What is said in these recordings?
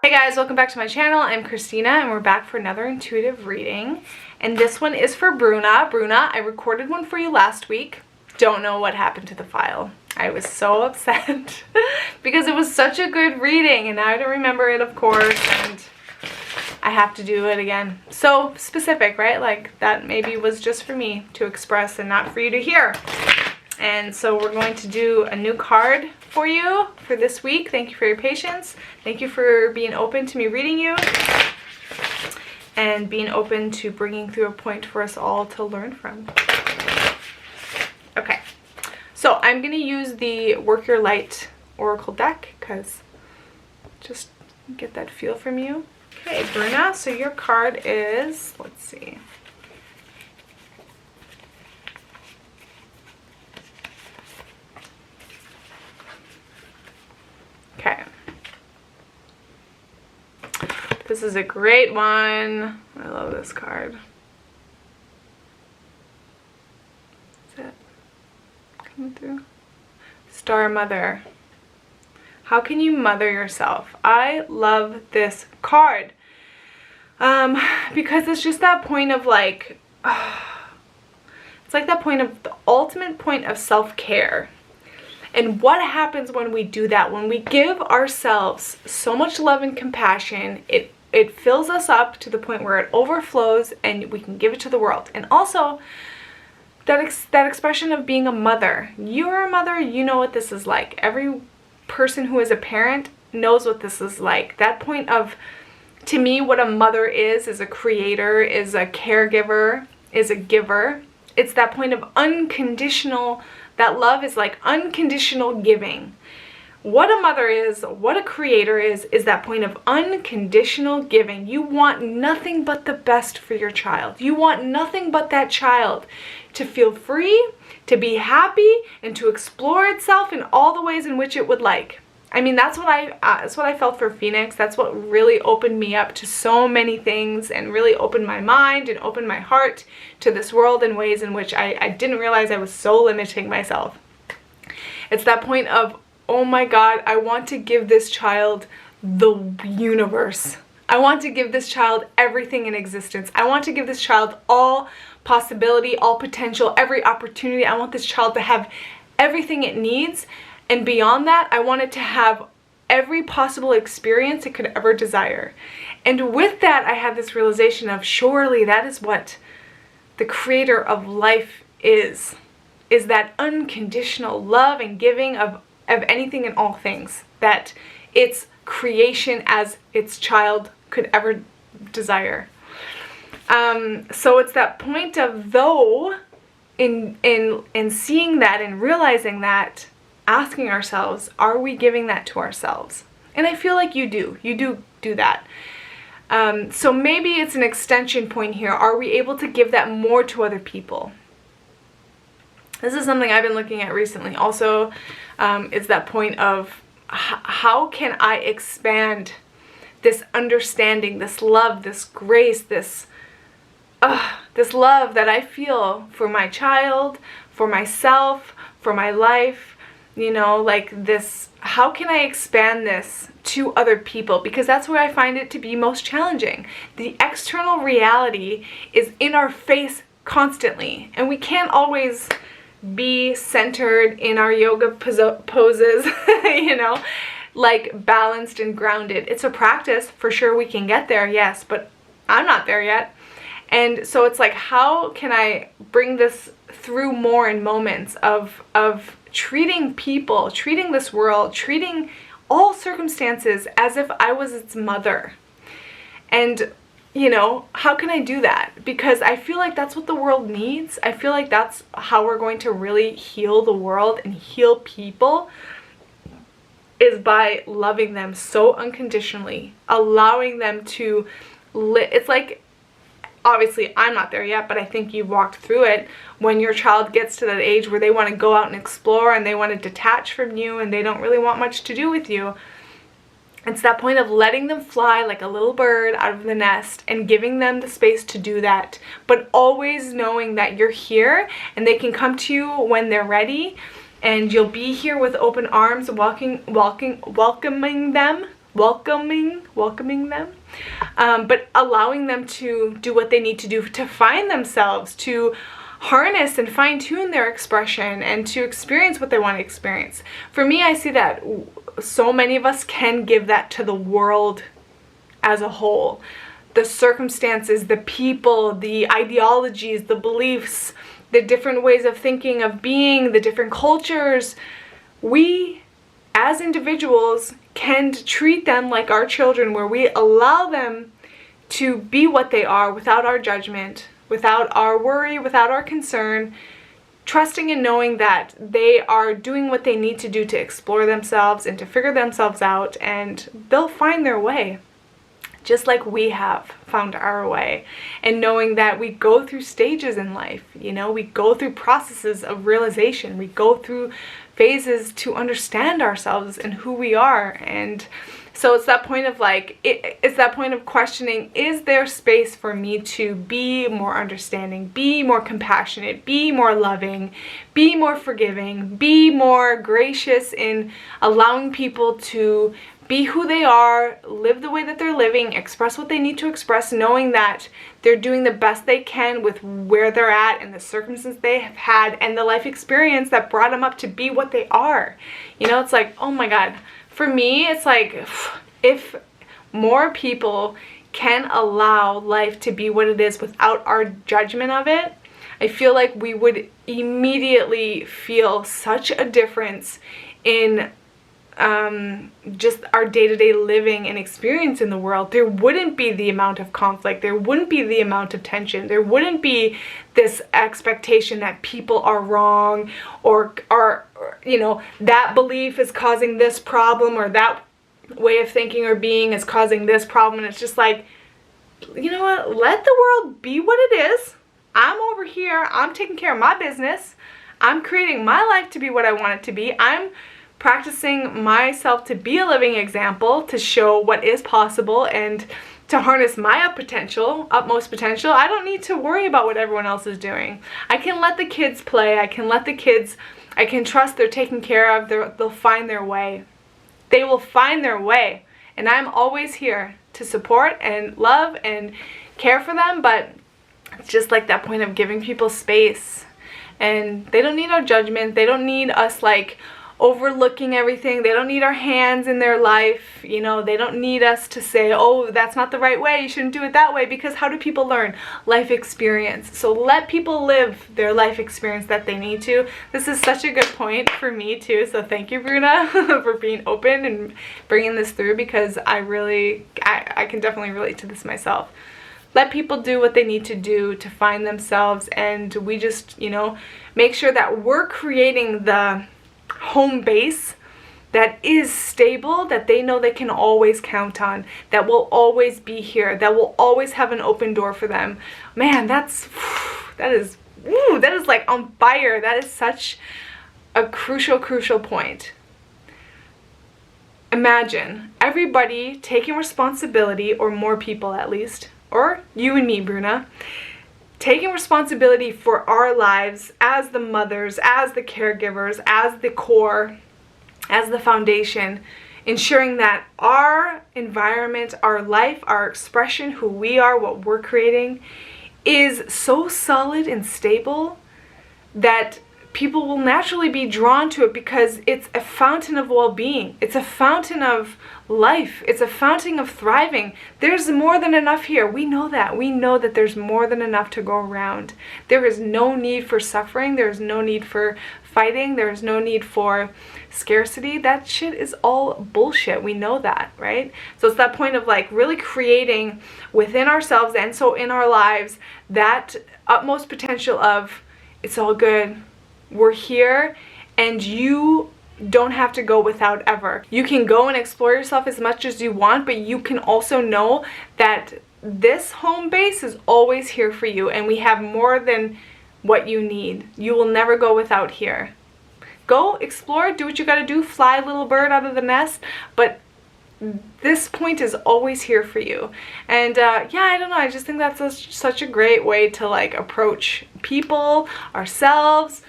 Hey guys, welcome back to my channel. I'm Christina and we're back for another intuitive reading. And this one is for Bruna. Bruna, I recorded one for you last week. Don't know what happened to the file. I was so upset because it was such a good reading and now I don't remember it, of course, and I have to do it again. So specific, right? Like that maybe was just for me to express and not for you to hear. And so we're going to do a new card for you for this week. Thank you for your patience. Thank you for being open to me reading you and being open to bringing through a point for us all to learn from. Okay, so I'm going to use the Work Your Light Oracle deck because just get that feel from you. Okay, Bruna, so your card is, let's see. Okay. This is a great one. I love this card. Is it coming through? Star Mother. How can you mother yourself? I love this card. Because it's just that point of like, it's like that point of the ultimate point of self-care. And what happens when we do that? When we give ourselves so much love and compassion, it fills us up to the point where it overflows and we can give it to the world. And also, that expression of being a mother. You're a mother, you know what this is like. Every person who is a parent knows what this is like. That point of, to me, what a mother is a creator, is a caregiver, is a giver. It's that point of unconditional. That love is like unconditional giving. What a mother is, what a creator is that point of unconditional giving. You want nothing but the best for your child. You want nothing but that child to feel free, to be happy, and to explore itself in all the ways in which it would like. I mean, that's what I felt for Phoenix. That's what really opened me up to so many things and really opened my mind and opened my heart to this world in ways in which I didn't realize I was so limiting myself. It's that point of, oh my God, I want to give this child the universe. I want to give this child everything in existence. I want to give this child all possibility, all potential, every opportunity. I want this child to have everything it needs. And beyond that, I want it to have every possible experience it could ever desire. And with that, I had this realization of surely that is what the creator of life is that unconditional love and giving of anything and all things that its creation as its child could ever desire. So it's that point of, though, in seeing that and realizing that, asking ourselves, are we giving that to ourselves? And I feel like you do that. So maybe it's an extension point here. Are we able to give that more to other people? This is something I've been looking at recently. Also, is that point of how can I expand this understanding, this love, this grace, this love that I feel for my child, for myself, for my life. You know, like this, how can I expand this to other people? Because that's where I find it to be most challenging. The external reality is in our face constantly, and we can't always be centered in our yoga poses, you know, like balanced and grounded. It's a practice, for sure we can get there, yes, but I'm not there yet. And so it's like, how can I bring this through more in moments of treating people, treating this world, treating all circumstances as if I was its mother? And, you know, how can I do that? Because I feel like that's what the world needs. I feel like that's how we're going to really heal the world and heal people, is by loving them so unconditionally, allowing them to it's like, obviously, I'm not there yet, but I think you've walked through it. When your child gets to that age where they want to go out and explore and they want to detach from you and they don't really want much to do with you, it's that point of letting them fly like a little bird out of the nest and giving them the space to do that, but always knowing that you're here and they can come to you when they're ready, and you'll be here with open arms, welcoming them welcoming them, but allowing them to do what they need to do to find themselves, to harness and fine-tune their expression, and to experience what they want to experience. For me, I see that so many of us can give that to the world as a whole. The circumstances, the people, the ideologies, the beliefs, the different ways of thinking, of being, the different cultures. We, as individuals, can treat them like our children, where we allow them to be what they are without our judgment, without our worry, without our concern, trusting and knowing that they are doing what they need to do to explore themselves and to figure themselves out, and they'll find their way, just like we have found our way. And knowing that we go through stages in life, you know, we go through processes of realization, we go through phases to understand ourselves and who we are. And so it's that point of like, it's that point of questioning, is there space for me to be more understanding, be more compassionate, be more loving, be more forgiving, be more gracious in allowing people to be who they are, live the way that they're living, express what they need to express, knowing that they're doing the best they can with where they're at and the circumstances they have had and the life experience that brought them up to be what they are. You know, it's like, oh my God. For me, it's like, if more people can allow life to be what it is without our judgment of it, I feel like we would immediately feel such a difference in just our day-to-day living and experience in the world. There wouldn't be the amount of conflict, there wouldn't be the amount of tension, there wouldn't be this expectation that people are wrong, or you know, that belief is causing this problem, or that way of thinking or being is causing this problem. And it's just like, you know what, let the world be what it is. I'm over here, I'm taking care of my business, I'm creating my life to be what I want it to be, I'm practicing myself to be a living example, to show what is possible and to harness my utmost potential. I don't need to worry about what everyone else is doing. I can let the kids play. I can trust they're taken care of. They'll find their way. They will find their way. And I'm always here to support and love and care for them, but it's just like that point of giving people space. And they don't need our judgment. They don't need us like overlooking everything. They don't need our hands in their life. You know, they don't need us to say, oh, that's not the right way, you shouldn't do it that way, because how do people learn? Life experience. So let people live their life experience that they need to. This is such a good point for me too, so thank you, Bruna, for being open and bringing this through, because I can definitely relate to this myself. Let people do what they need to do to find themselves, and we just, you know, make sure that we're creating the home base that is stable, that they know they can always count on, that will always be here, that will always have an open door for them. Man, that is like on fire. That is such a crucial point. Imagine everybody taking responsibility, or more people at least, or you and me, Bruna, taking responsibility for our lives as the mothers, as the caregivers, as the core, as the foundation, ensuring that our environment, our life, our expression, who we are, what we're creating, is so solid and stable that people will naturally be drawn to it, because it's a fountain of well-being. It's a fountain of life. It's a fountain of thriving. There's more than enough here. We know that. We know that there's more than enough to go around. There is no need for suffering. There's no need for fighting. There's no need for scarcity. That shit is all bullshit. We know that, right? So it's that point of like really creating within ourselves, and so in our lives, that utmost potential of, it's all good. We're here, and you don't have to go without ever. You can go and explore yourself as much as you want, but you can also know that this home base is always here for you, and we have more than what you need. You will never go without here. Go explore, do what you gotta do, fly little bird out of the nest, but this point is always here for you. And yeah, I don't know, I just think that's such a great way to like approach people, ourselves,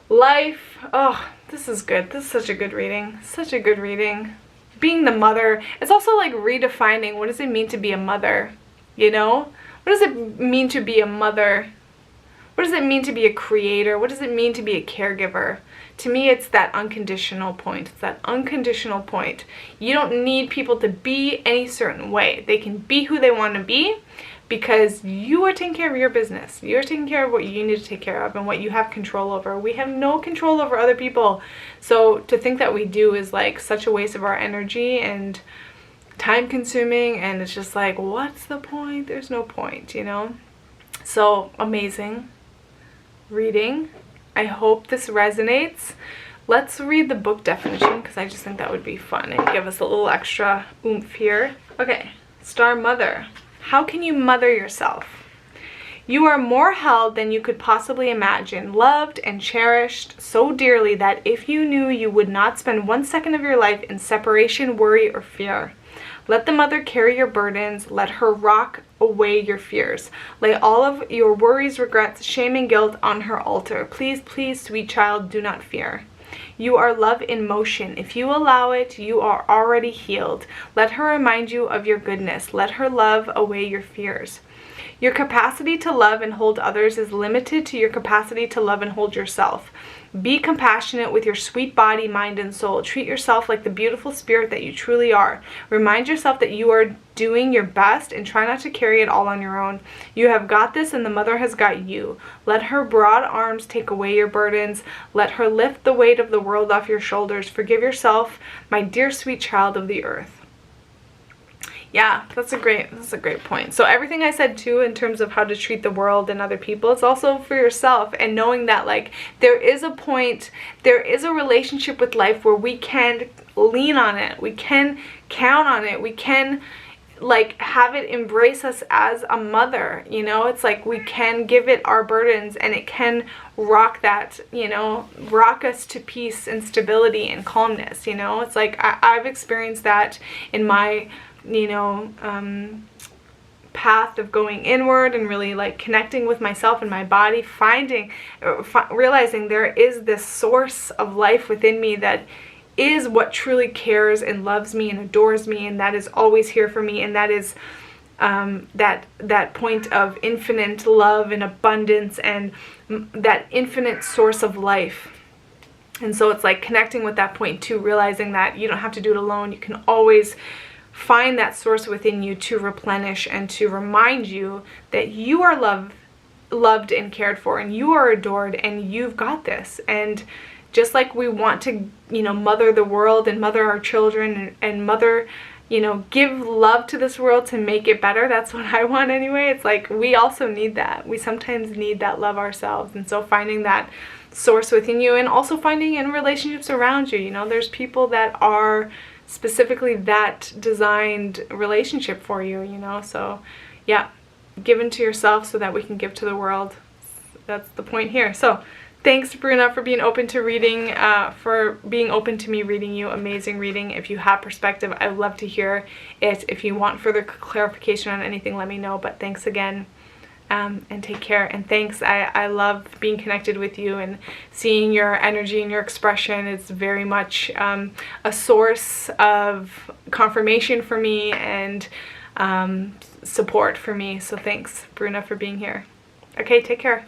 life. Oh, this is good. This is such a good reading. Such a good reading. being the mother. It's also like redefining, what does it mean to be a mother? You know? What does it mean to be a mother? What does it mean to be a creator? What does it mean to be a caregiver? To me, it's that unconditional point. It's that unconditional point. You don't need people to be any certain way. They can be who they want to be because you are taking care of your business. You're taking care of what you need to take care of and what you have control over. We have no control over other people. So to think that we do is like such a waste of our energy and time consuming, and it's just like, what's the point? There's no point, you know? So amazing reading. I hope this resonates. Let's read the book definition because I just think that would be fun and give us a little extra oomph here. Okay, Star Mother. How can you mother yourself? You are more held than you could possibly imagine, loved and cherished so dearly that if you knew, you would not spend 1 second of your life in separation, worry, or fear. Let the mother carry your burdens. Let her rock away your fears. Lay all of your worries, regrets, shame, and guilt on her altar. Please, please, sweet child, do not fear. You are love in motion. If you allow it, you are already healed. Let her remind you of your goodness. Let her love away your fears. Your capacity to love and hold others is limited to your capacity to love and hold yourself. Be compassionate with your sweet body, mind, and soul. Treat yourself like the beautiful spirit that you truly are. Remind yourself that you are doing your best and try not to carry it all on your own. You have got this and the mother has got you. Let her broad arms take away your burdens. Let her lift the weight of the world off your shoulders. Forgive yourself, my dear sweet child of the earth. Yeah, that's a great point. So everything I said too in terms of how to treat the world and other people, it's also for yourself, and knowing that like there is a point, there is a relationship with life where we can lean on it, we can count on it, we can like have it embrace us as a mother, you know? It's like we can give it our burdens and it can rock that, you know, rock us to peace and stability and calmness, you know? It's like I've experienced that in my you know, path of going inward and really like connecting with myself and my body, realizing there is this source of life within me that is what truly cares and loves me and adores me, and that is always here for me, and that is that point of infinite love and abundance and that infinite source of life. And so it's like connecting with that point too, realizing that you don't have to do it alone. You can always find that source within you to replenish and to remind you that you are loved and cared for, and you are adored, and you've got this. And just like we want to, you know, mother the world and mother our children and mother, you know, give love to this world to make it better. That's what I want anyway. It's like we also need that. We sometimes need that love ourselves. And so finding that source within you, and also finding in relationships around you, you know, there's people that are specifically that designed relationship for you, you know? So yeah, give into yourself so that we can give to the world. That's the point here. So thanks, Bruna, for being open to reading, for being open to me reading you. Amazing reading. If you have perspective, I'd love to hear it. If you want further clarification on anything, let me know. But thanks again. And take care, and thanks. I love being connected with you and seeing your energy and your expression. It's very much a source of confirmation for me and support for me. So thanks, Bruna, for being here. Okay, take care.